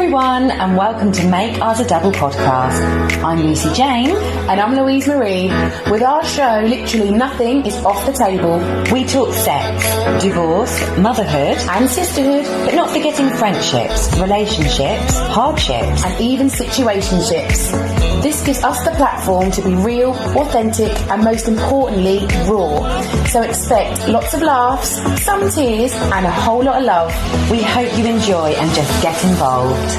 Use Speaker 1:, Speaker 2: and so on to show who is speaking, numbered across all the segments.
Speaker 1: everyone, and welcome to Make Us a Double podcast. I'm Lucy Jane.
Speaker 2: And I'm Louise Marie. With our show, literally nothing is off the table.
Speaker 1: We talk sex, divorce, motherhood,
Speaker 2: And sisterhood.
Speaker 1: but not forgetting friendships, relationships, hardships,
Speaker 2: And even situationships. This gives us the platform to be real, authentic, and most importantly, raw. So expect lots of laughs, some tears, and a whole lot of love.
Speaker 1: We hope you enjoy and just get involved.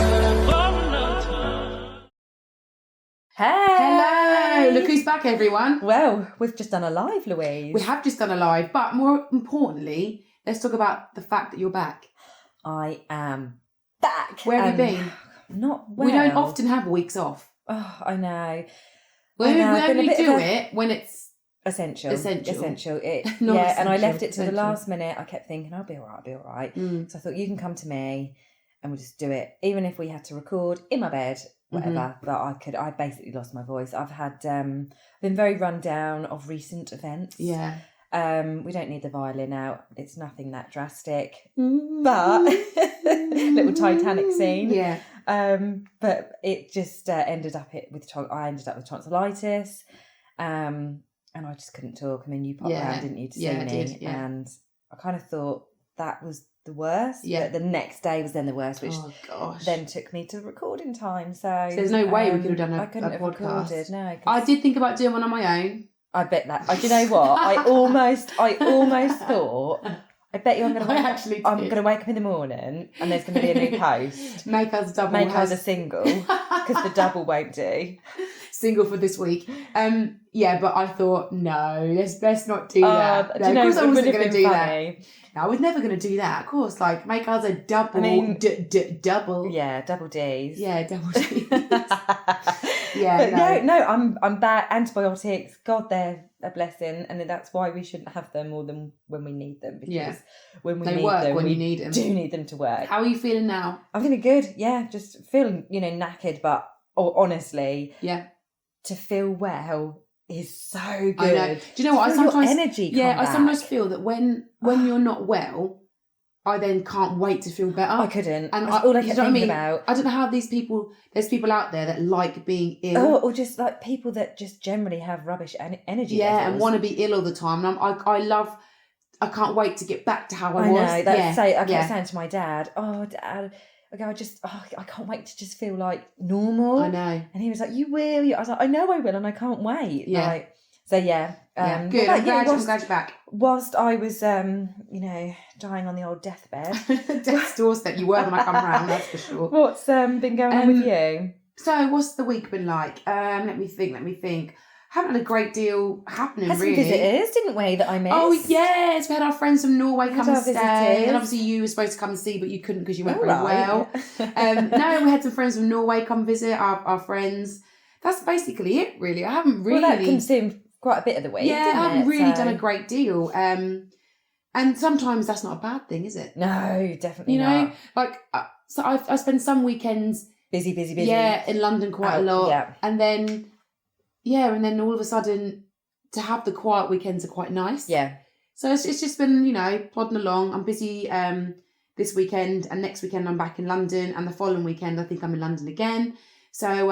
Speaker 1: Hey!
Speaker 2: Hello! Look who's back, everyone.
Speaker 1: Well, we've just done a live, Louise.
Speaker 2: We have just done a live, but more importantly, let's talk about the fact that you're back.
Speaker 1: I am back.
Speaker 2: Where have you been?
Speaker 1: Not well.
Speaker 2: We don't often have weeks off.
Speaker 1: Oh, I know.
Speaker 2: We only do it when it's
Speaker 1: essential.
Speaker 2: Essential.
Speaker 1: Yeah, and I left it to the
Speaker 2: essential.
Speaker 1: last minute. I kept thinking, I'll be all right.
Speaker 2: Mm.
Speaker 1: So I thought, you can come to me and we'll just do it. Even if we had to record in my bed, whatever, but I basically lost my voice. I've had, been very run down of recent events.
Speaker 2: Yeah.
Speaker 1: We don't need the violin out. It's nothing that drastic, but little Titanic scene.
Speaker 2: Yeah.
Speaker 1: But it just ended up with tonsillitis, and I just couldn't talk. I mean, you popped around, didn't you, to see me?
Speaker 2: I did, yeah.
Speaker 1: And I kind of thought that was the worst.
Speaker 2: Yeah.
Speaker 1: But the next day was then the worst, which
Speaker 2: gosh.
Speaker 1: then took me to recording time. So
Speaker 2: There's no way we could have done
Speaker 1: I couldn't have
Speaker 2: podcast.
Speaker 1: recorded. No,
Speaker 2: I did think about doing one on my own.
Speaker 1: I bet that. Do you know what? I almost thought. I bet you I'm going to wake up in the morning and there's going to be a new post.
Speaker 2: Make us double.
Speaker 1: Make us a single because the double won't do.
Speaker 2: Single for this week. Yeah, but I thought no, let's not do that.
Speaker 1: Do you know,
Speaker 2: of course I
Speaker 1: it would
Speaker 2: wasn't
Speaker 1: have
Speaker 2: going to
Speaker 1: been
Speaker 2: do
Speaker 1: funny.
Speaker 2: that. No, I was never going to do that. Of course, like make us a double.
Speaker 1: I mean,
Speaker 2: double.
Speaker 1: Yeah, double D's.
Speaker 2: Yeah, double D's. Yeah,
Speaker 1: but no, I'm back. Antibiotics, God, they're a blessing, and that's why we shouldn't have them more than when we need them. Because when we
Speaker 2: they
Speaker 1: need
Speaker 2: work
Speaker 1: them,
Speaker 2: when
Speaker 1: we
Speaker 2: you need them.
Speaker 1: do need them to work.
Speaker 2: How are you feeling now?
Speaker 1: I'm feeling good. Yeah, just feeling knackered, but honestly, to feel well is so good.
Speaker 2: I know. Do you know what? I sometimes
Speaker 1: energy.
Speaker 2: I sometimes feel that when you're not well, I then can't wait to feel better.
Speaker 1: I couldn't.
Speaker 2: And
Speaker 1: that's all I kept thinking
Speaker 2: about. I don't know how there's people out there that like being ill.
Speaker 1: Oh, or just like people that just generally have rubbish energy.
Speaker 2: Yeah,
Speaker 1: levels.
Speaker 2: and want to be ill all the time. And I can't wait to get back to how I was.
Speaker 1: I know. I kept saying to my dad, "Oh, Dad, I can't wait to just feel like normal."
Speaker 2: I know.
Speaker 1: And he was like, "You will." I was like, "I know I will, and I can't wait."
Speaker 2: Yeah.
Speaker 1: Like, so yeah.
Speaker 2: Good. I'm glad you're back.
Speaker 1: Whilst I was, dying on the old deathbed.
Speaker 2: Death's doorstep. You were when I come round, that's for sure.
Speaker 1: What's been going on with you?
Speaker 2: So, what's the week been like? Let me think. Haven't had a great deal happening,
Speaker 1: Had
Speaker 2: really.
Speaker 1: some visitors, didn't we, that I missed?
Speaker 2: Oh, yes. We had our friends from Norway come and stay.
Speaker 1: visitors.
Speaker 2: And obviously you were supposed to come and see, but you couldn't because you weren't
Speaker 1: All
Speaker 2: very
Speaker 1: right.
Speaker 2: well. No, we had some friends from Norway come visit, our friends. That's basically it, really. I haven't really...
Speaker 1: Well, that consumed quite a bit of the week,
Speaker 2: I haven't
Speaker 1: didn't it?
Speaker 2: really done a great deal. And sometimes that's not a bad thing, is it?
Speaker 1: No, definitely not.
Speaker 2: Like, so I spend some weekends...
Speaker 1: Busy.
Speaker 2: Yeah, in London quite a lot.
Speaker 1: Yeah.
Speaker 2: And then all of a sudden, to have the quiet weekends are quite nice.
Speaker 1: Yeah.
Speaker 2: So it's just been, plodding along. I'm busy this weekend, and next weekend I'm back in London, and the following weekend I think I'm in London again. So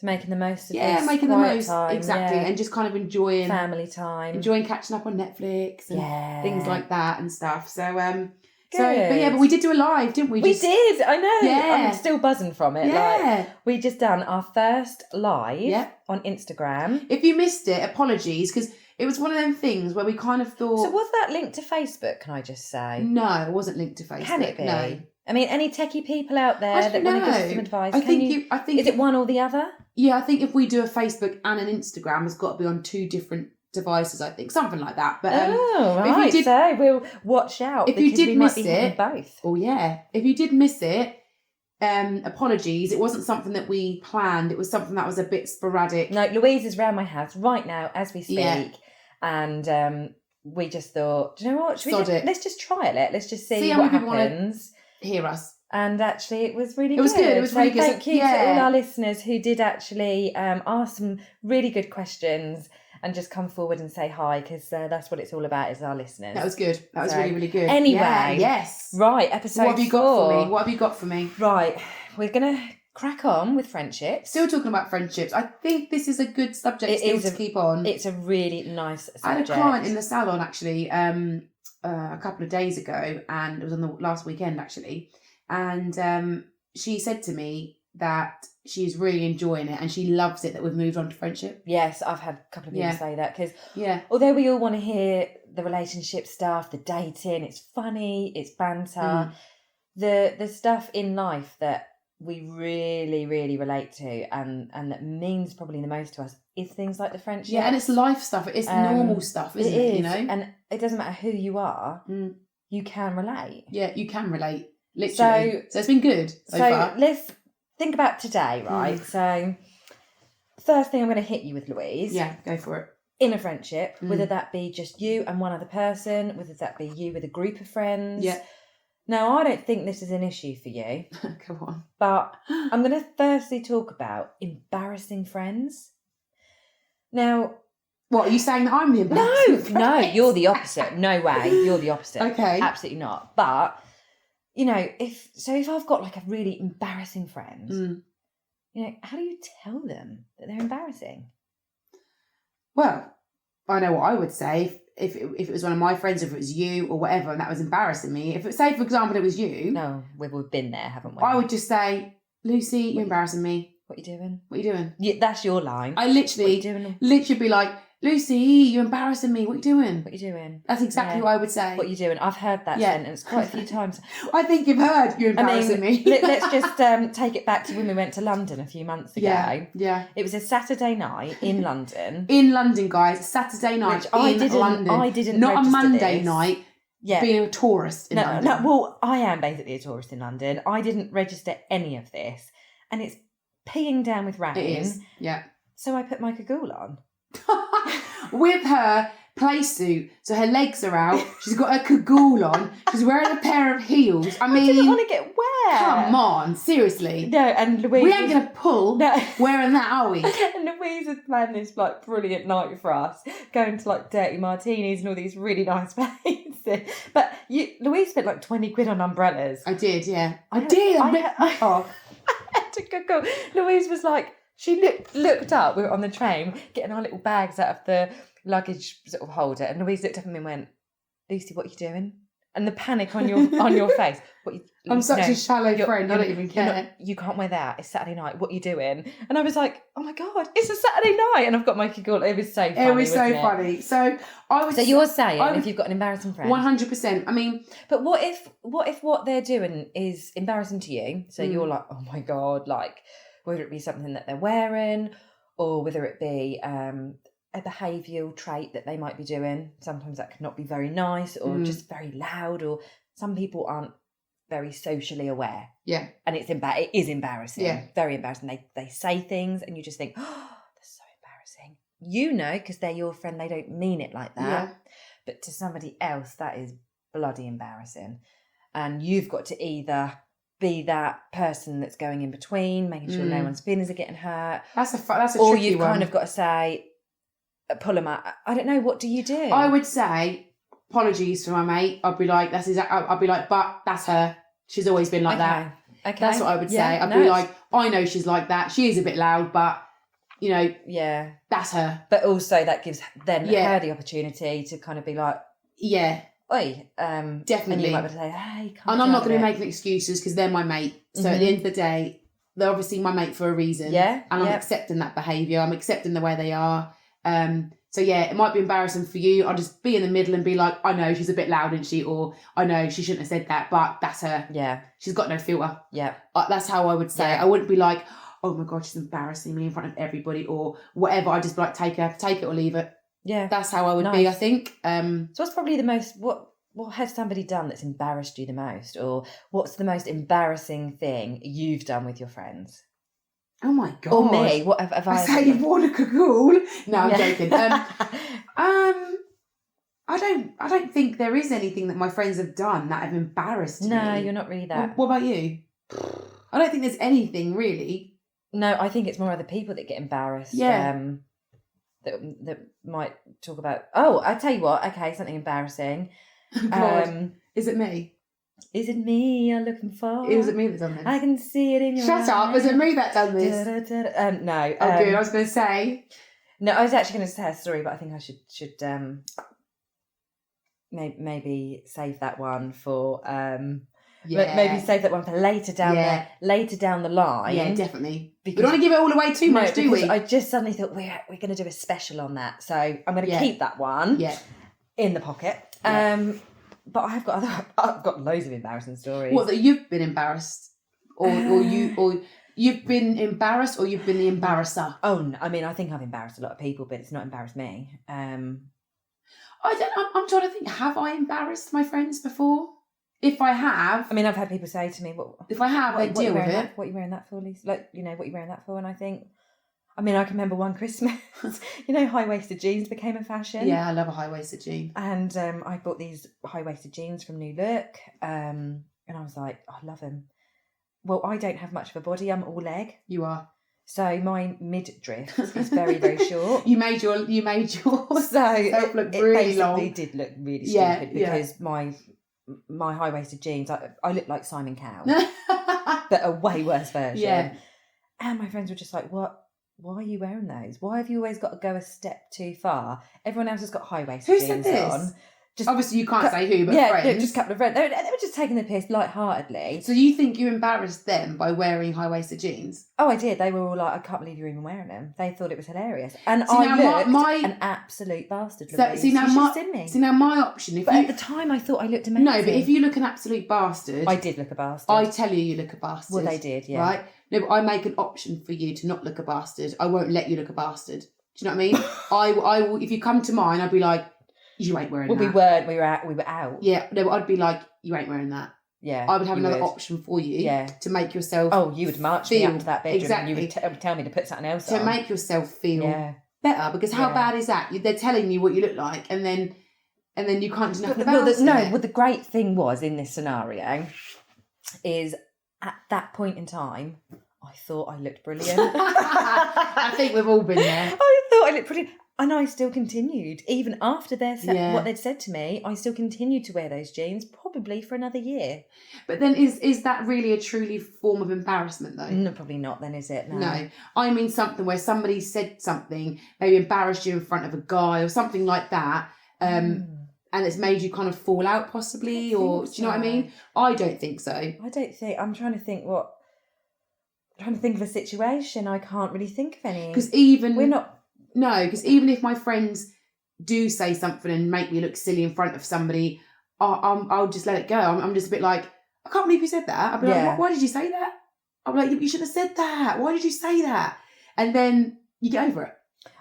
Speaker 1: making the most of this
Speaker 2: making the most
Speaker 1: time,
Speaker 2: exactly, and just kind of enjoying
Speaker 1: family time,
Speaker 2: enjoying catching up on Netflix and things like that and stuff. So
Speaker 1: Good.
Speaker 2: but we did do a live, didn't we?
Speaker 1: We did. I know.
Speaker 2: Yeah.
Speaker 1: I'm still buzzing from it.
Speaker 2: Yeah.
Speaker 1: Like, we just done our first live on Instagram.
Speaker 2: If you missed it, apologies, because it was one of them things where we kind of thought.
Speaker 1: So was that linked to Facebook? Can I just say?
Speaker 2: No, it wasn't linked to Facebook.
Speaker 1: Can it be?
Speaker 2: No.
Speaker 1: I mean, any techie people out there that want to give us some advice?
Speaker 2: I think
Speaker 1: is it one or the other?
Speaker 2: Yeah, I think if we do a Facebook and an Instagram, it's got to be on two different devices. I think something like that. But
Speaker 1: right.
Speaker 2: If you did,
Speaker 1: so we'll watch out.
Speaker 2: If you did miss
Speaker 1: it, both.
Speaker 2: Oh yeah. If you did miss it, apologies. It wasn't something that we planned. It was something that was a bit sporadic.
Speaker 1: No, Louise is round my house right now as we speak, and we just thought, do you know what? Let's just trial it. Let's just see what happens.
Speaker 2: Hear us.
Speaker 1: And actually, it was really good.
Speaker 2: It was good. It was really good.
Speaker 1: Thank you to all our listeners who did actually ask some really good questions. and just come forward and say hi, because that's what it's all about, is our listeners.
Speaker 2: That was good. That was really, really good.
Speaker 1: Anyway.
Speaker 2: Yeah, yes.
Speaker 1: Right, episode 4.
Speaker 2: What have you got for me? What have you got for me?
Speaker 1: Right, we're going to crack on with friendships.
Speaker 2: Still talking about friendships. I think this is a good subject to keep on.
Speaker 1: It's a really nice subject.
Speaker 2: I had a client in the salon, actually, a couple of days ago, and it was on the last weekend, actually. And she said to me that she's really enjoying it and she loves it that we've moved on to friendship.
Speaker 1: Yes, I've had a couple of people say that, because
Speaker 2: although
Speaker 1: we all want to hear the relationship stuff, the dating, it's funny, it's banter, the stuff in life that we really, really relate to and that means probably the most to us is things like the friendship.
Speaker 2: Yeah, and it's life stuff. It's normal stuff, isn't it? You know?
Speaker 1: And it doesn't matter who you are, you can relate.
Speaker 2: Yeah, you can relate. Literally. So it's been good so far.
Speaker 1: Let's think about today, right? So first thing I'm going to hit you with, Louise.
Speaker 2: Yeah, go for it.
Speaker 1: In a friendship, whether that be just you and one other person, whether that be you with a group of friends.
Speaker 2: Yeah.
Speaker 1: Now, I don't think this is an issue for you.
Speaker 2: Come on.
Speaker 1: But I'm going to firstly talk about embarrassing friends. Now...
Speaker 2: What, are you saying that I'm the embarrassing friend?
Speaker 1: No, you're the opposite. No way, you're the opposite.
Speaker 2: Okay.
Speaker 1: Absolutely not. But, you know, if I've got like a really embarrassing friend, you know, how do you tell them that they're embarrassing?
Speaker 2: Well, I know what I would say if it was one of my friends, if it was you or whatever, and that was embarrassing me. If it, say, for example, it was you.
Speaker 1: No, we've been there, haven't we?
Speaker 2: I would just say, Lucy, you're embarrassing me.
Speaker 1: What are you doing?
Speaker 2: What are you doing?
Speaker 1: Yeah, that's your line.
Speaker 2: I literally be like, Lucy, you're embarrassing me. What are you doing?
Speaker 1: What are you doing?
Speaker 2: That's exactly what I would say.
Speaker 1: What are you doing? I've heard that sentence quite a few times.
Speaker 2: I think you've heard you're embarrassing me.
Speaker 1: Let's just take it back to when we went to London a few months ago.
Speaker 2: Yeah.
Speaker 1: It was a Saturday night in London.
Speaker 2: In London, guys. Saturday night London.
Speaker 1: I didn't
Speaker 2: Not a Monday
Speaker 1: this.
Speaker 2: night.
Speaker 1: Yeah.
Speaker 2: Being a tourist in London.
Speaker 1: No, well, I am basically a tourist in London. I didn't register any of this. And it's peeing down with rain.
Speaker 2: It is, yeah.
Speaker 1: So I put my cagoule on.
Speaker 2: With her play suit, so her legs are out. She's got her cagoule on. She's wearing a pair of heels. I mean,
Speaker 1: didn't want to get wet.
Speaker 2: Come on, seriously.
Speaker 1: No, and Louise,
Speaker 2: we ain't gonna pull wearing that, are we?
Speaker 1: And Louise had planned this like brilliant night for us, going to like dirty martinis and all these really nice places. But Louise spent like 20 quid on umbrellas.
Speaker 2: I did, yeah. I did. I
Speaker 1: had to go. Louise was like, she looked up, we were on the train, getting our little bags out of the luggage sort of holder, and Louise looked up at me and went, Lucy, what are you doing? And the panic on your face.
Speaker 2: I'm such a shallow friend, I don't even care.
Speaker 1: You can't wear that, it's Saturday night, what are you doing? And I was like, oh my God, it's a Saturday night, and I've got my cagoule. It was so funny.
Speaker 2: It was so funny. So
Speaker 1: you're saying if you've got an embarrassing friend.
Speaker 2: 100%. I mean,
Speaker 1: but what if what they're doing is embarrassing to you? So you're like, oh my God, like, whether it be something that they're wearing or whether it be a behavioural trait that they might be doing. Sometimes that could not be very nice or just very loud, or some people aren't very socially aware.
Speaker 2: Yeah.
Speaker 1: And it is embarrassing.
Speaker 2: Yeah.
Speaker 1: Very embarrassing. They say things and you just think, oh, that's so embarrassing. You know, because they're your friend, they don't mean it like that.
Speaker 2: Yeah.
Speaker 1: But to somebody else, that is bloody embarrassing. And you've got to either be that person that's going in between, making sure no one's feelings are getting hurt.
Speaker 2: That's a tricky
Speaker 1: one. Or
Speaker 2: you've
Speaker 1: kind of got to say, pull them out. I don't know. What do you do?
Speaker 2: I would say, apologies for my mate. I'd be like, but that's her. She's always been like that.
Speaker 1: Okay.
Speaker 2: That's what I would say. I'd be like, I know she's like that. She is a bit loud, but, you know, that's her.
Speaker 1: But also that gives her the opportunity to kind of be like, oi,
Speaker 2: definitely.
Speaker 1: And you might be able to say, hey,
Speaker 2: and I'm not going to be making excuses because they're my mate. So at the end of the day, they're obviously my mate for a reason.
Speaker 1: Yeah.
Speaker 2: And I'm accepting that behaviour. I'm accepting the way they are. So it might be embarrassing for you. I'll just be in the middle and be like, I know she's a bit loud, isn't she? Or I know she shouldn't have said that, but that's her.
Speaker 1: Yeah.
Speaker 2: She's got no filter.
Speaker 1: Yeah.
Speaker 2: That's how I would say. I wouldn't be like, oh my God, she's embarrassing me in front of everybody or whatever. I'd just be like, take it or leave it.
Speaker 1: Yeah.
Speaker 2: That's how I would be, I think.
Speaker 1: So what's probably the most, what has somebody done that's embarrassed you the most? Or what's the most embarrassing thing you've done with your friends?
Speaker 2: Oh my God.
Speaker 1: Or me. What have I
Speaker 2: say you've worn a cagoule. No, I'm joking. I don't think there is anything that my friends have done that have embarrassed me.
Speaker 1: No, you're not really that.
Speaker 2: What about you? I don't think there's anything really.
Speaker 1: No, I think it's more other people that get embarrassed.
Speaker 2: Yeah.
Speaker 1: that might talk about. Oh, I tell you what. Okay, something embarrassing.
Speaker 2: God. Is it me?
Speaker 1: Is it me you're looking for?
Speaker 2: Is it me that's done this?
Speaker 1: I can see it in your
Speaker 2: Shut up! Is it me that done this?
Speaker 1: No.
Speaker 2: Oh, good. I was going to say.
Speaker 1: No, I was actually going to tell a story, but I think I should maybe save that one for maybe save that one for later down the line. Yeah,
Speaker 2: definitely. Because we don't want to give it all away too much, do we?
Speaker 1: I just suddenly thought we're going to do a special on that, so I'm going to keep that one in the pocket. Yeah. But I've got loads of embarrassing stories.
Speaker 2: What, that you've been embarrassed, or you've been embarrassed, or you've been the embarrasser?
Speaker 1: Oh, no, I mean, I think I've embarrassed a lot of people, but it's not embarrassed me.
Speaker 2: I'm trying to think. Have I embarrassed my friends before? If I have,
Speaker 1: I mean, I've had people say to me, "Well,
Speaker 2: if I have, they deal with it."
Speaker 1: What are you wearing that for, Lisa? Like, what are you wearing that for? And I think, I mean, I can remember one Christmas, high-waisted jeans became a fashion.
Speaker 2: Yeah, I love a high-waisted jean.
Speaker 1: And I bought these high-waisted jeans from New Look, and I was like, I love them. Well, I don't have much of a body. I'm all leg.
Speaker 2: You are.
Speaker 1: So my midriff is very, very short.
Speaker 2: You made yours
Speaker 1: so
Speaker 2: look really long.
Speaker 1: It did look really stupid because my high-waisted jeans, I look like Simon Cowell, but a way worse version. Yeah. And my friends were just like, "What? Why are you wearing those? Why have you always got to go a step too far? Everyone else has got high-waisted jeans
Speaker 2: said this?
Speaker 1: On."
Speaker 2: Obviously, you can't say who, but friends.
Speaker 1: Yeah, just a couple of friends. They were just taking the piss lightheartedly.
Speaker 2: So you think you embarrassed them by wearing high-waisted jeans?
Speaker 1: Oh, I did. They were all like, I can't believe you're even wearing them. They thought it was hilarious. And I looked an absolute bastard.
Speaker 2: See, now my option...
Speaker 1: At the time, I thought I looked amazing.
Speaker 2: No, but if you look an absolute bastard...
Speaker 1: I did look a bastard.
Speaker 2: I tell you look a bastard.
Speaker 1: Well, they did, yeah.
Speaker 2: Right? No, but I make an option for you to not look a bastard. I won't let you look a bastard. Do you know what I mean? I will. If you come to mine, I'd be like, you ain't wearing that.
Speaker 1: We weren't. We were out.
Speaker 2: Yeah. No, but I'd be like, you ain't wearing that.
Speaker 1: Yeah.
Speaker 2: I would have another option for you.
Speaker 1: Yeah.
Speaker 2: To make yourself.
Speaker 1: Oh, you would march me up to that bedroom.
Speaker 2: Exactly.
Speaker 1: And you would tell me to put something else on.
Speaker 2: To make yourself feel better, because how bad is that? They're telling you what you look like, and then you can't do nothing about it.
Speaker 1: No. Well, the great thing was in this scenario is at that point in time, I thought I looked brilliant.
Speaker 2: I think we've all been there.
Speaker 1: I thought I looked brilliant. And I still continued, even after what they'd said to me, I still continued to wear those jeans, probably for another year.
Speaker 2: But then is that really a truly form of embarrassment, though?
Speaker 1: No, probably not then, is it?
Speaker 2: No. I mean something where somebody said something, maybe embarrassed you in front of a guy or something like that, and it's made you kind of fall out possibly, or do you know what I mean? I don't think so.
Speaker 1: I'm trying to think of a situation. I can't really think of any.
Speaker 2: Because even...
Speaker 1: We're not...
Speaker 2: No, because even if my friends do say something and make me look silly in front of somebody, I'll just let it go. I'm just a bit like, I can't believe you said that. I'll be like, why did you say that? I'll be like, you should have said that. Why did you say that? And then you get over it.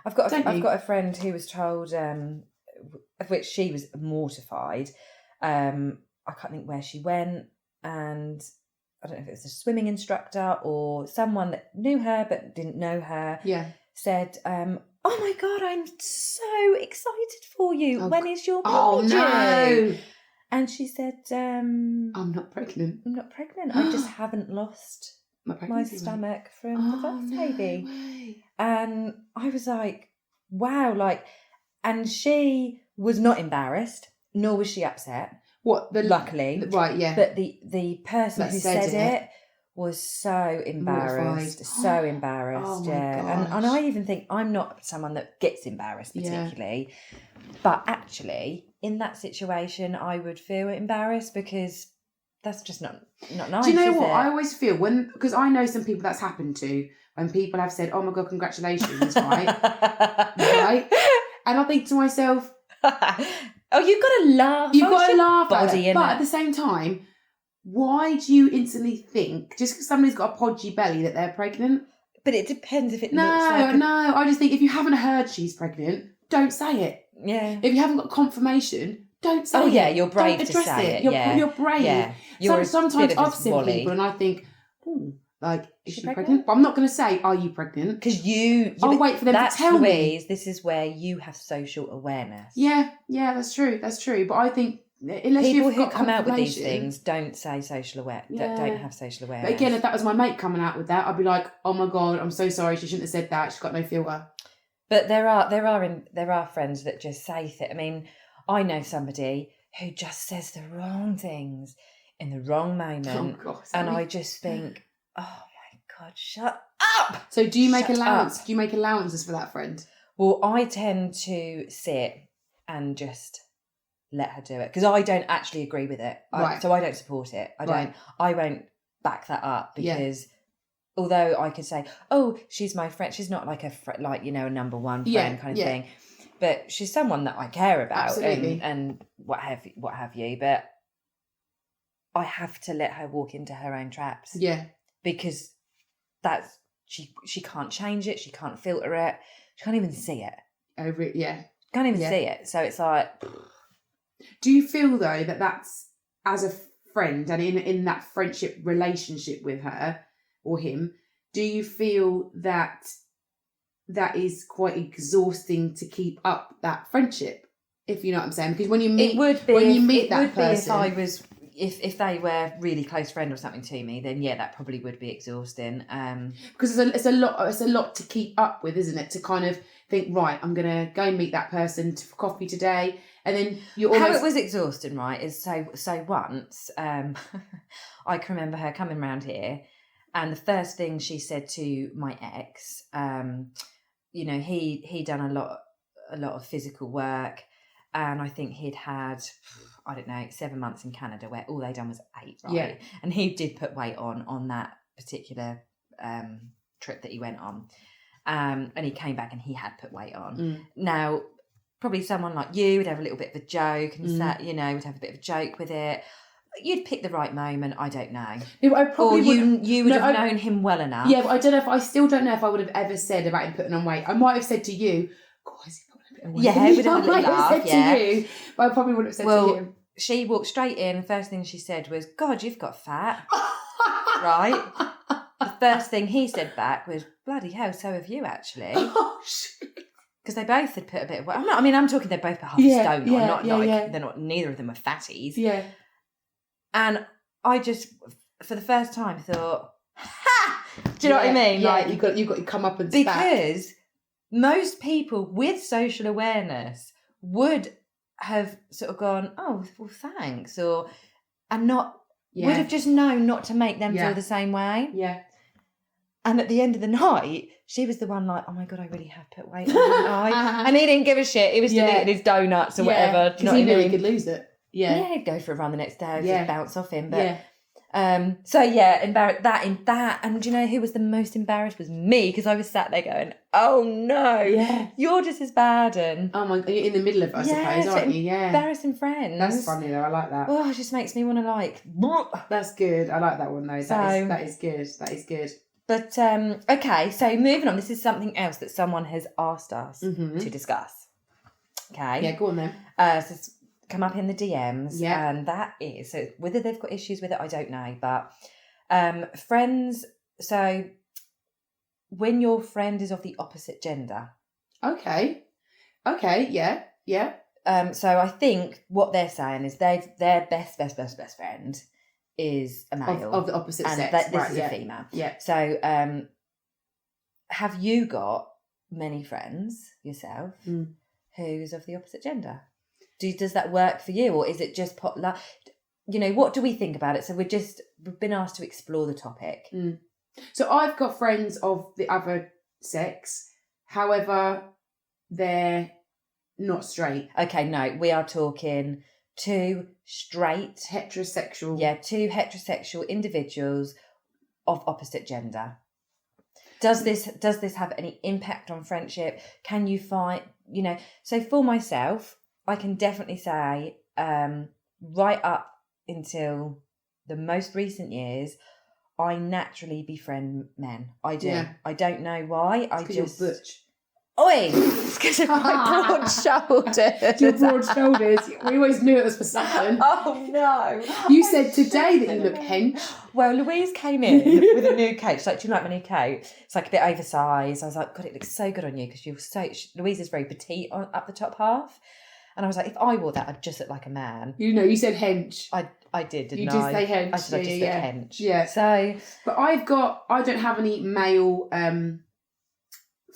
Speaker 1: I've got a friend who was told, of which she was mortified. I can't think where she went, and I don't know if it was a swimming instructor or someone that knew her but didn't know her. Yeah. Said, oh my God, I'm so excited for you. When is your baby?
Speaker 2: Oh no.
Speaker 1: And she said,
Speaker 2: I'm not pregnant.
Speaker 1: I just haven't lost my stomach from the first baby.
Speaker 2: Way.
Speaker 1: And I was like, wow, and she was not embarrassed, nor was she upset. Luckily.
Speaker 2: Right, yeah.
Speaker 1: But the person who said it was so embarrassed. So embarrassed.
Speaker 2: Oh
Speaker 1: yeah. And I even think I'm not someone that gets embarrassed particularly. But actually, in that situation, I would feel embarrassed because that's just not nice.
Speaker 2: Do you know what? I always feel because I know some people that's happened to, when people have said, oh my God, congratulations, right? Right? And I think to myself,
Speaker 1: oh, you've got to laugh.
Speaker 2: You've got to laugh at it. But at the same time, why do you instantly think, just because somebody's got a podgy belly, that they're pregnant?
Speaker 1: But it depends if it looks like...
Speaker 2: No, I just think if you haven't heard she's pregnant, don't say it.
Speaker 1: Yeah.
Speaker 2: If you haven't got confirmation, don't say it.
Speaker 1: Oh, yeah, you're brave to say it.
Speaker 2: You're brave. Yeah. Sometimes I've seen people and I think, is she pregnant? But I'm not going to say, are you pregnant?
Speaker 1: Because
Speaker 2: I'll wait for them to tell me.
Speaker 1: This is where you have social awareness.
Speaker 2: Yeah, that's true. But I think... Unless
Speaker 1: people who come out with these things don't say social awareness. Don't have social awareness.
Speaker 2: But again, if that was my mate coming out with that, I'd be like, "Oh my God, I'm so sorry. She shouldn't have said that. She's got no filter."
Speaker 1: But there are friends that just say I mean, I know somebody who just says the wrong things in the wrong moment, and I just think, oh my God, shut up.
Speaker 2: So do you make allowance? Do you make allowances for that friend?
Speaker 1: Well, I tend to sit and just let her do it because I don't actually agree with it. So I don't support it. I won't back that up because although I could say, oh, she's my friend, she's not like a number one friend kind of thing, but she's someone that I care about and what have you. But I have to let her walk into her own traps. Yeah, because that's she can't change it. She can't filter it. She can't even see it. Can't even see it. So it's like.
Speaker 2: Do you feel though that that's as a friend and in that friendship relationship with her or him? Do you feel that is quite exhausting to keep up that friendship? If you know what I'm saying, because when you meet, that person,
Speaker 1: if they were really close friend or something to me, then that probably would be exhausting.
Speaker 2: Because it's a lot to keep up with, isn't it? To kind of think, right, I'm gonna go and meet that person for coffee today, and then you almost...
Speaker 1: How it was exhausting, right? Is so once I can remember her coming round here, and the first thing she said to my ex, he done a lot of physical work, and I think he'd had, I don't know, 7 months in Canada where all they done was 8, right? Yeah. And he did put weight on that particular trip that he went on. And he came back and he had put weight on. Now, probably someone like you would have a little bit of a joke and would have a bit of a joke with it. You'd pick the right moment, I don't know.
Speaker 2: Yeah,
Speaker 1: you would have known him well enough.
Speaker 2: Yeah, but I still don't know if I would have ever said about him putting on weight. I might have said to you, God, is he putting a bit of weight?
Speaker 1: Yeah, would have
Speaker 2: I
Speaker 1: laughed,
Speaker 2: said to you, but I probably wouldn't have said to him.
Speaker 1: She walked straight in, the first thing she said was, God, you've got fat. Right? The first thing he said back was, bloody hell, so have you actually.
Speaker 2: Oh, shit.
Speaker 1: Because they both had put a bit of weight. I'm talking they're both half a stone on, they're not, neither of them were fatties.
Speaker 2: Yeah.
Speaker 1: And I just, for the first time, thought, ha! Do you know what I mean?
Speaker 2: Yeah, you've got to come up and
Speaker 1: because most people with social awareness would have sort of gone, oh, well, thanks, would have just known not to make them feel the same way.
Speaker 2: Yeah.
Speaker 1: And at the end of the night, she was the one like, oh my God, I really have put weight on, haven't I? And he didn't give a shit. He was still eating his donuts or whatever.
Speaker 2: Because he knew he could lose it. Yeah.
Speaker 1: Yeah, he'd go for a run the next day, just bounce off him. But embarrassed that. And do you know who was the most embarrassed was me, because I was sat there going, oh no, you're just as bad. And
Speaker 2: oh my God, you're in the middle of it, I suppose, aren't you? Yeah.
Speaker 1: Embarrassing friends.
Speaker 2: That's funny though, I like that.
Speaker 1: Oh, it just makes me want to
Speaker 2: That's good. I like that one though. That is good. That is good.
Speaker 1: But, okay, so moving on. This is something else that someone has asked us to discuss. Okay.
Speaker 2: Yeah, go on then.
Speaker 1: So it's come up in the DMs. Yeah. And that is, so whether they've got issues with it, I don't know. But friends, so when your friend is of the opposite gender.
Speaker 2: Okay, yeah.
Speaker 1: So I think what they're saying is their best friend is a male
Speaker 2: of the opposite sex,
Speaker 1: and this is a female.
Speaker 2: Yeah.
Speaker 1: So, have you got many friends yourself who's of the opposite gender? Does that work for you, or is it just like, what do we think about it? So we've been asked to explore the topic.
Speaker 2: So I've got friends of the other sex, however, they're not straight.
Speaker 1: Okay, no, we are talking two
Speaker 2: heterosexual
Speaker 1: individuals of opposite gender. Does this have any impact on friendship? Can you find, so for myself, I can definitely say right up until the most recent years, I naturally befriend men. I do. Yeah. I don't know why.
Speaker 2: It's 'cause you're butch.
Speaker 1: Oi! It's because of my broad shoulders.
Speaker 2: Your broad shoulders. We always knew it was for something.
Speaker 1: Oh no!
Speaker 2: You said today that you look hench.
Speaker 1: Well, Louise came in with a new coat. She's like, "Do you like my new coat? It's like a bit oversized." I was like, "God, it looks so good on you," because Louise is very petite up the top half, and I was like, "If I wore that, I'd just look like a man."
Speaker 2: You said hench.
Speaker 1: I did, didn't I?
Speaker 2: You did say hench.
Speaker 1: I said I just look hench.
Speaker 2: Yeah.
Speaker 1: So,
Speaker 2: but I don't have any male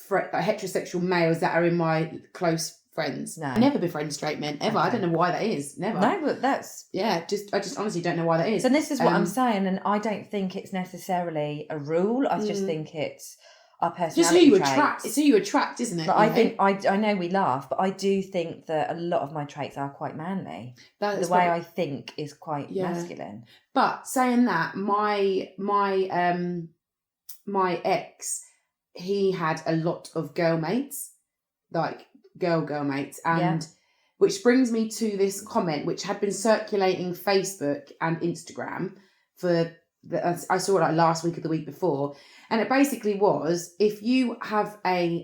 Speaker 3: heterosexual males that are in my close friends.
Speaker 1: No.
Speaker 3: I never befriend straight men ever.
Speaker 1: Okay.
Speaker 3: I don't know why that is. Never.
Speaker 1: No, but that's...
Speaker 3: Yeah, I just honestly don't know why that is.
Speaker 1: And this is what I'm saying, and I don't think it's necessarily a rule. I just think it's our personality
Speaker 3: just who you
Speaker 1: traits.
Speaker 3: attract. It's who you attract, isn't it?
Speaker 1: But I think I know we laugh, but I do think that a lot of my traits are quite manly. The way I think is quite masculine.
Speaker 3: But saying that, my ex, he had a lot of girl mates, like girl mates, and which brings me to this comment which had been circulating Facebook and Instagram I saw it like last week or the week before, and it basically was, if you have a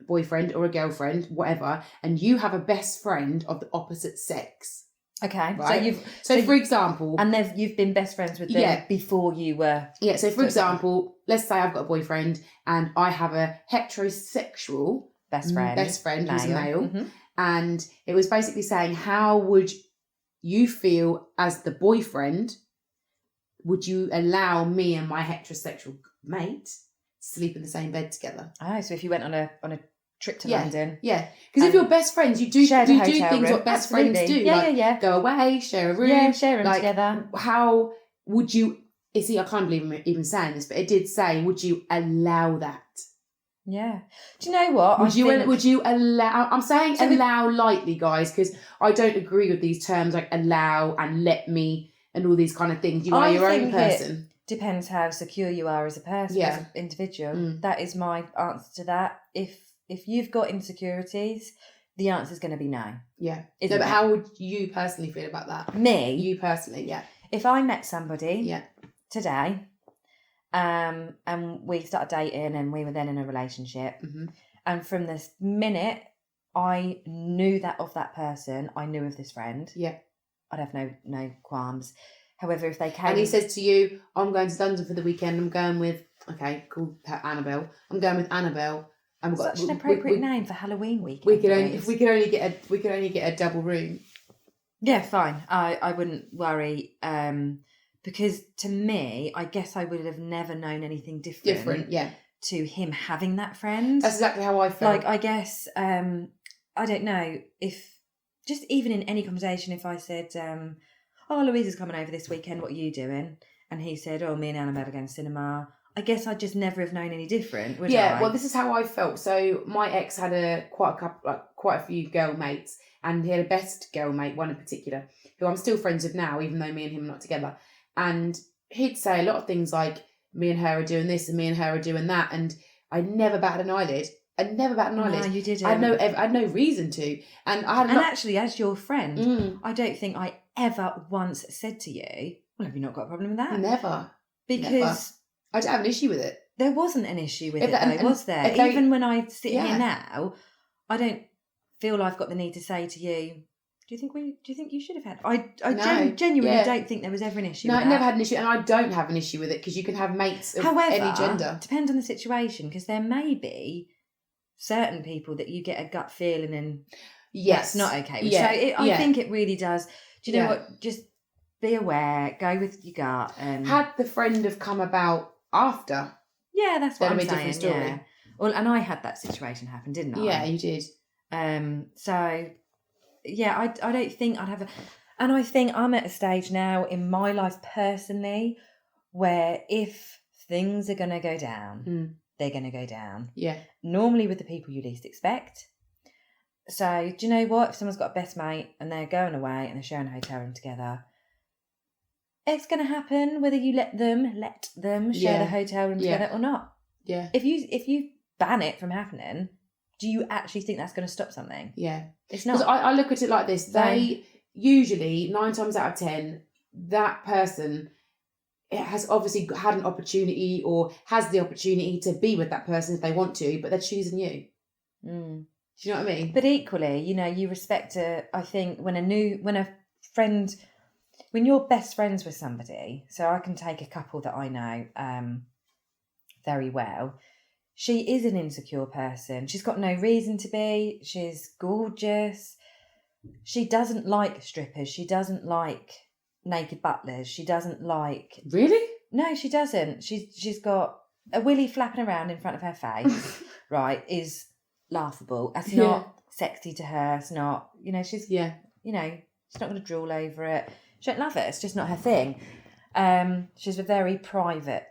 Speaker 3: boyfriend or a girlfriend, whatever, and you have a best friend of the opposite sex.
Speaker 1: Okay,
Speaker 3: right? So for example,
Speaker 1: and you've been best friends with them before you were.
Speaker 3: Yeah. So for example, let's say I've got a boyfriend and I have a heterosexual best friend who's a male, and it was basically saying, how would you feel as the boyfriend? Would you allow me and my heterosexual mate to sleep in the same bed together?
Speaker 1: Oh, so if you went on a trip to London.
Speaker 3: Yeah. Because if you're best friends, you do things room. What best friends do.
Speaker 1: Yeah.
Speaker 3: Go away, share a room.
Speaker 1: Yeah, share a room together.
Speaker 3: How would you... You see, I can't believe I'm even saying this, but it did say, would you allow that?
Speaker 1: Yeah. Do you know what?
Speaker 3: Would you allow... I'm saying allow lightly, guys, because I don't agree with these terms like allow and let me... and all these kind of things. You are your own person.
Speaker 1: It depends how secure you are as a person, as an individual. That is my answer to that. If you've got insecurities, the answer is going to be no. Yeah. But
Speaker 3: how would you personally feel about that?
Speaker 1: Me?
Speaker 3: You personally, yeah.
Speaker 1: If I met somebody today, and we started dating and we were then in a relationship, and from this minute I knew that of that person, I knew of this friend. Yeah. I'd have no qualms. However, if they came...
Speaker 3: And he says to you, I'm going to London for the weekend, I'm going with... Okay, call her Annabelle. I'm going with Annabelle.
Speaker 1: Such an appropriate name for Halloween weekend.
Speaker 3: We could only get a double room.
Speaker 1: Yeah, fine. I wouldn't worry. Because to me, I guess I would have never known anything different to him having that friend.
Speaker 3: That's exactly how I felt.
Speaker 1: Like, I guess, I don't know, if... Just even in any conversation, if I said, oh, Louise is coming over this weekend, what are you doing? And he said, oh, me and Annabelle are going to cinema. I guess I'd just never have known any different, would I?
Speaker 3: Yeah, well, this is how I felt. So my ex had quite a few girl mates, and he had a best girl mate, one in particular, who I'm still friends with now, even though me and him are not together. And he'd say a lot of things like, me and her are doing this and me and her are doing that, and I never batted an eyelid. No,
Speaker 1: you didn't.
Speaker 3: I had no reason to, and I had.
Speaker 1: Actually, as your friend, I don't think I ever once said to you, "Well, have you not got a problem with that?"
Speaker 3: Never,
Speaker 1: because
Speaker 3: I don't have an issue with it.
Speaker 1: There wasn't an issue with it, was there? Even when I sit here now, I don't feel I've got the need to say to you, Do you think you should have had? I genuinely don't think there was ever an issue.
Speaker 3: No,
Speaker 1: with
Speaker 3: I never had an issue, and I don't have an issue with it because you can have mates of any gender.
Speaker 1: Depends on the situation, because there may be certain people that you get a gut feeling and that's not okay. I think it really does. Do you know what? Just be aware. Go with your gut. And
Speaker 3: had the friend have come about after?
Speaker 1: Yeah, that's what I'm saying.
Speaker 3: Different story.
Speaker 1: Yeah. Well, and I had that situation happen, didn't I?
Speaker 3: Yeah, you did.
Speaker 1: So. Yeah, I don't think I'd have and I think I'm at a stage now in my life personally where if things are going to go down, they're going to go down.
Speaker 3: Yeah.
Speaker 1: Normally with the people you least expect. So, do you know what? If someone's got a best mate and they're going away and they're sharing a hotel room together, it's going to happen whether you let them share the hotel room together or not.
Speaker 3: Yeah.
Speaker 1: If you ban it from happening, do you actually think that's going to stop something?
Speaker 3: Yeah.
Speaker 1: It's not.
Speaker 3: I look at it like this. They usually, 9 times out of 10, that person has obviously had an opportunity or has the opportunity to be with that person if they want to, but they're choosing you. Do you know what I mean?
Speaker 1: But equally, you respect I think when you're best friends with somebody, so I can take a couple that I know very well. She is an insecure person. She's got no reason to be. She's gorgeous. She doesn't like strippers. She doesn't like naked butlers. She doesn't like...
Speaker 3: Really?
Speaker 1: No, she doesn't. She's got a willy flapping around in front of her face. right, is laughable. That's not sexy to her. It's not, she's, she's not going to drool over it. She don't love it. It's just not her thing. She's a very private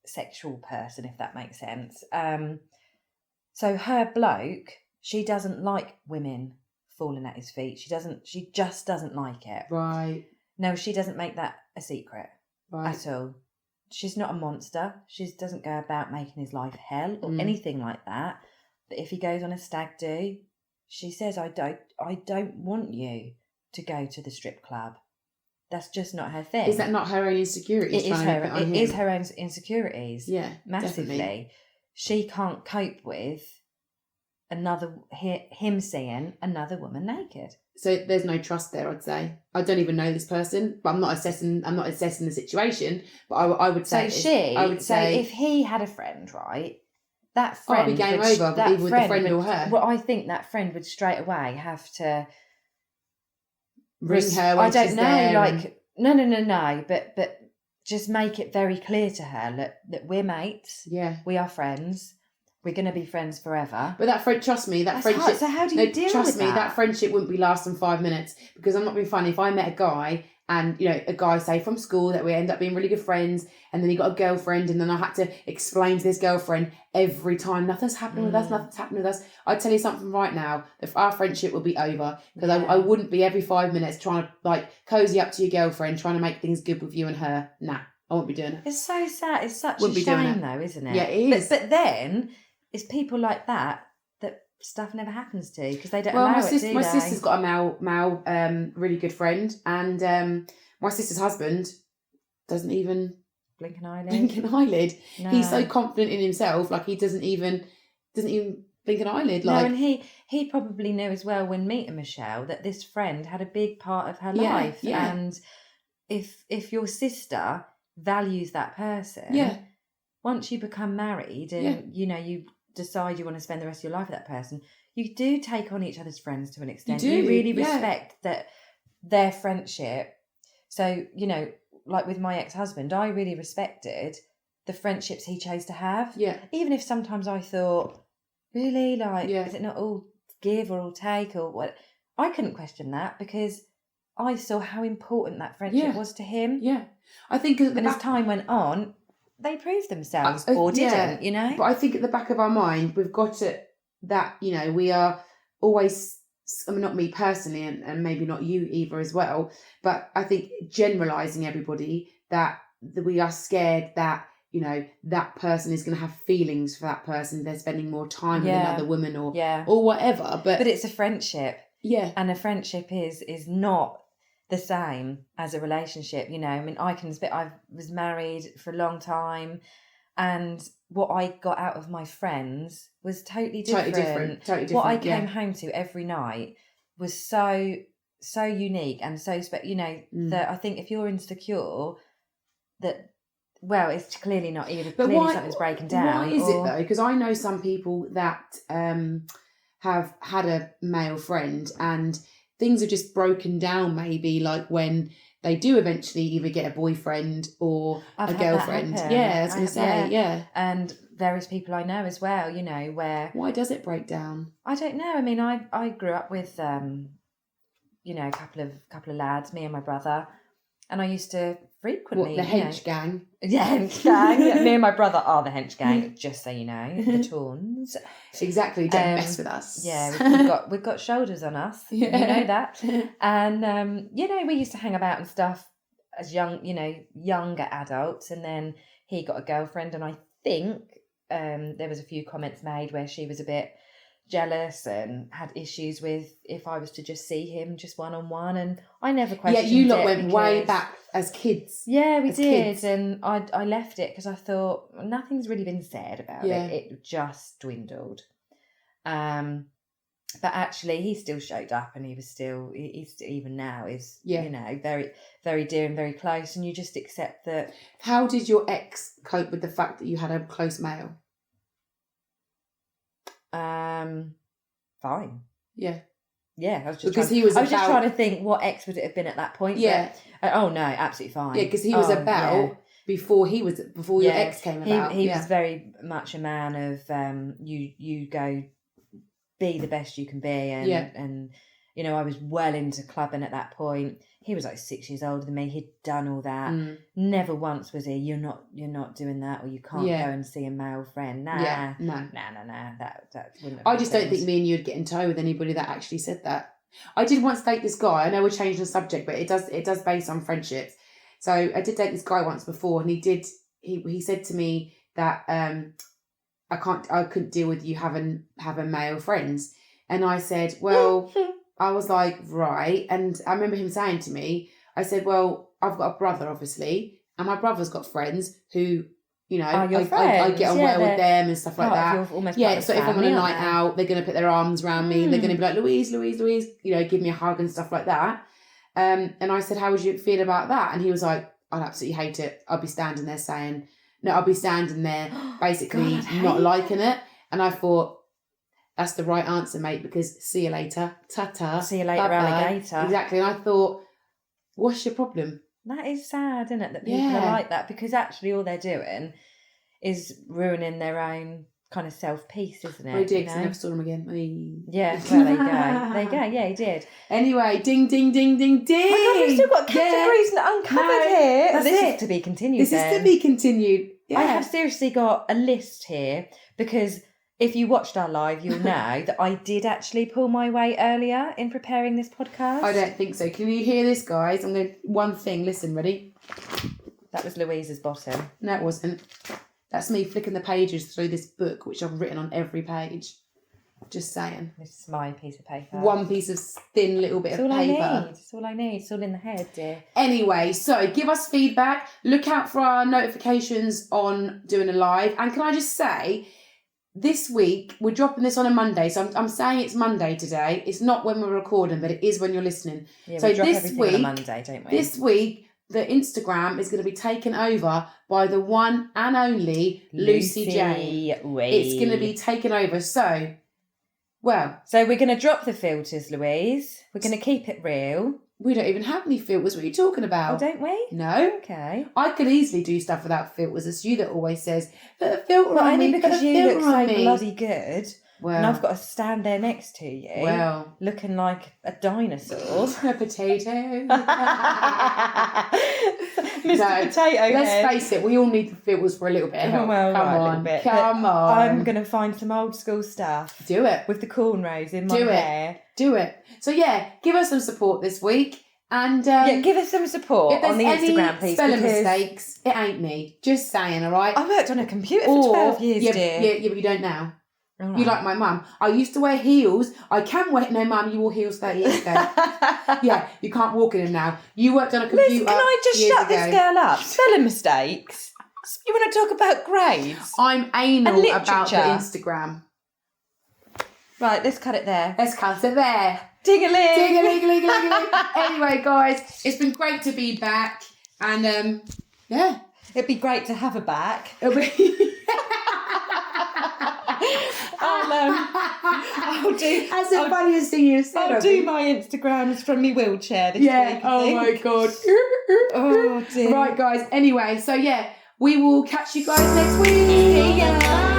Speaker 1: sexual person, if that makes sense. So her bloke, she doesn't like women falling at his feet. She just doesn't like it.
Speaker 3: Right.
Speaker 1: No, she doesn't make that a secret at all. She's not a monster. She doesn't go about making his life hell or anything like that. But if he goes on a stag do, she says, I don't want you to go to the strip club. That's just not her thing.
Speaker 3: Is that not her own insecurities? It
Speaker 1: is her own insecurities.
Speaker 3: Yeah,
Speaker 1: massively. Definitely. She can't cope with him seeing another woman naked.
Speaker 3: So there's no trust there, I'd say. I don't even know this person, but I'm not assessing the situation. But I would say
Speaker 1: if he had a friend, right? That friend
Speaker 3: would be game over, but either with the friend or her.
Speaker 1: Well, I think that friend would straight away have to
Speaker 3: ring her when she's there.
Speaker 1: No. But just make it very clear to her that we're mates.
Speaker 3: Yeah,
Speaker 1: we are friends. We're going to be friends forever.
Speaker 3: But that friend, trust me, that friendship.
Speaker 1: Hard. So how do you deal with that?
Speaker 3: Trust me, that friendship wouldn't be lasting 5 minutes, because I'm not being funny. If I met a guy and a guy say from school that we end up being really good friends, and then he got a girlfriend, and then I had to explain to this girlfriend every time nothing's happening with us. I'd tell you something right now, if our friendship would be over, because I wouldn't be every 5 minutes trying to cozy up to your girlfriend, trying to make things good with you and her. Nah, I won't be doing it.
Speaker 1: It's so sad. It's such a shame though, isn't it?
Speaker 3: Yeah, it is.
Speaker 1: But then it's people like that stuff never happens to, because they don't allow
Speaker 3: my
Speaker 1: my
Speaker 3: sister's got a male really good friend, and my sister's husband doesn't even
Speaker 1: blink an eyelid.
Speaker 3: No. He's so confident in himself, he doesn't even blink an eyelid.
Speaker 1: No, and he probably knew as well when meeting Michelle that this friend had a big part of her life.
Speaker 3: Yeah.
Speaker 1: And if your sister values that person, once you become married and you decide you want to spend the rest of your life with that person, you do take on each other's friends to an extent. You really respect that their friendship. So, like with my ex-husband, I really respected the friendships he chose to have.
Speaker 3: Yeah.
Speaker 1: Even if sometimes I thought, really, is it not all give or all take or what? I couldn't question that, because I saw how important that friendship was to him.
Speaker 3: Yeah. I think
Speaker 1: as time went on, they proved themselves or didn't,
Speaker 3: But I think at the back of our mind, we've got it that, we are always, not me personally, and maybe not you either as well, but I think generalising everybody that we are scared that, that person is going to have feelings for that person. They're spending more time with another woman or whatever. But
Speaker 1: it's a friendship.
Speaker 3: Yeah.
Speaker 1: And a friendship is not the same as a relationship. I was married for a long time, and what I got out of my friends was totally different. What I came home to every night was so unique and so that I think if you're insecure, it's clearly not either. But clearly something's breaking down.
Speaker 3: Why is it though? Because I know some people that have had a male friend and things are just broken down, maybe when they do eventually either get a boyfriend or a girlfriend. Yeah, I was going to say, yeah.
Speaker 1: And various people I know as well, where...
Speaker 3: Why does it break down?
Speaker 1: I don't know. I mean, I grew up with, a couple of lads, me and my brother, and I used to frequently...
Speaker 3: The hench gang?
Speaker 1: Yeah, hench gang. Me and my brother are the hench gang, just so you know, the Tawns.
Speaker 3: Exactly, don't mess with us.
Speaker 1: Yeah, we've got shoulders on us, you know that. And, we used to hang about and stuff as younger adults, and then he got a girlfriend, and I think there was a few comments made where she was a bit jealous and had issues with if I was to just see him just one-on-one, and I never questioned it.
Speaker 3: Yeah, you lot went way back as kids.
Speaker 1: Yeah, we did, and I left it because I thought nothing's really been said about it. It just dwindled. But actually, he still showed up, and he's still even now is very, very dear and very close, and you just accept that.
Speaker 3: How did your ex cope with the fact that you had a close male?
Speaker 1: Fine.
Speaker 3: Yeah.
Speaker 1: Yeah, I was just
Speaker 3: because
Speaker 1: just trying to think what ex would it have been at that point.
Speaker 3: Yeah.
Speaker 1: But, oh no, absolutely fine.
Speaker 3: Yeah, because he was before your ex came about.
Speaker 1: He was very much a man of you go be the best you can be, and you know, I was well into clubbing at that point. He was like 6 years older than me. He'd done all that. Never once was he, you're not doing that, or you can't go and see a male friend. Nah. That wouldn't have
Speaker 3: I just don't think me and you would get in tow with anybody that actually said that. I did once date this guy. I know we're changing the subject, but it does base on friendships. So I did date this guy once before, and he said to me that I couldn't deal with you having male friends. And I said, well, I was like, right. And I remember him saying to me, I said, well, I've got a brother, obviously, and my brother's got friends who, you know, I get on well with them and stuff like that. So if I'm on a night out, they're going to put their arms around me. They're going to be like, Louise, you know, give me a hug and stuff like that. And I said, how would you feel about that? And he was like, I'd absolutely hate it. I'll be standing there basically not liking it. And I thought, that's the right answer, mate, because see you later. Ta-ta.
Speaker 1: See you later, alligator.
Speaker 3: Exactly. And I thought, what's your problem?
Speaker 1: That is sad, isn't it, that people are like that, because actually all they're doing is ruining their own kind of self-peace, isn't it?
Speaker 3: Well, he did, because I never saw him again.
Speaker 1: Yeah, well, there you go. There you go. Yeah, he did.
Speaker 3: Anyway, ding, ding, ding, ding, ding.
Speaker 1: Oh my God, we've still got categories uncovered here. This is to be continued.
Speaker 3: This is to be continued. Yeah.
Speaker 1: I have seriously got a list here, because if you watched our live, you'll know that I did actually pull my weight earlier in preparing this podcast.
Speaker 3: I don't think so. Can you hear this, guys? I'm going to... One thing. Listen, ready?
Speaker 1: That was Louisa's bottom.
Speaker 3: No, it wasn't. That's me flicking the pages through this book, which I've written on every page. Just saying.
Speaker 1: This is my piece of paper.
Speaker 3: One piece of thin little bit of paper.
Speaker 1: It's all I need. It's all in the head, dear.
Speaker 3: Anyway, so give us feedback. Look out for our notifications on doing a live. And can I just say... This week, we're dropping this on a Monday, so I'm saying it's Monday today. It's not when we're recording, but it is when you're listening.
Speaker 1: Yeah,
Speaker 3: so
Speaker 1: we drop
Speaker 3: this
Speaker 1: everything
Speaker 3: week,
Speaker 1: on a Monday, don't we?
Speaker 3: This week, the Instagram is going to be taken over by the one and only Lucy Jane. It's going to be taken over. So we're
Speaker 1: going to drop the filters, Louise. We're going to keep it real.
Speaker 3: We don't even have any filters. What are you talking about?
Speaker 1: Oh, don't we?
Speaker 3: No.
Speaker 1: Okay.
Speaker 3: I could easily do stuff without filters. It's you that always says, put a filter on
Speaker 1: only
Speaker 3: me,
Speaker 1: because you look so
Speaker 3: me.
Speaker 1: bloody good.
Speaker 3: Well,
Speaker 1: and I've got to stand there next to you.
Speaker 3: Well.
Speaker 1: Looking like a dinosaur.
Speaker 3: A potato.
Speaker 1: Mr. Potato Head.
Speaker 3: Let's face it, we all need the filters for a little bit of help.
Speaker 1: Well,
Speaker 3: Come on. Come on.
Speaker 1: I'm going to find some old school stuff.
Speaker 3: Do it.
Speaker 1: With the cornrows in my hair.
Speaker 3: Do it. So yeah, give us some support this week. And
Speaker 1: give us some support on the Instagram, please.
Speaker 3: Spelling mistakes, it ain't me. Just saying, all right?
Speaker 1: I worked on a computer for 12 years, dear.
Speaker 3: Yeah, but you don't now.
Speaker 1: Right.
Speaker 3: You like my mum. I used to wear heels. I can wear... No, mum, you wore heels 30 years ago. Yeah, you can't walk in them now. You worked on a computer.
Speaker 1: Listen, can I just shut this girl up? Spelling mistakes. You want to talk about grades?
Speaker 3: I'm anal about the Instagram.
Speaker 1: Right, let's cut it there.
Speaker 3: Let's cut it there.
Speaker 1: Ding-a-ling.
Speaker 3: Ding-a-ling. Anyway, guys, it's been great to be back. And, yeah.
Speaker 1: It'd be great to have her back. I'll do...
Speaker 3: That's the funniest thing you've said.
Speaker 1: I'll do my Instagrams from my wheelchair this week,
Speaker 3: Oh, my God.
Speaker 1: Oh, dear.
Speaker 3: Right, guys. Anyway, so, yeah, we will catch you guys next week.
Speaker 1: See ya.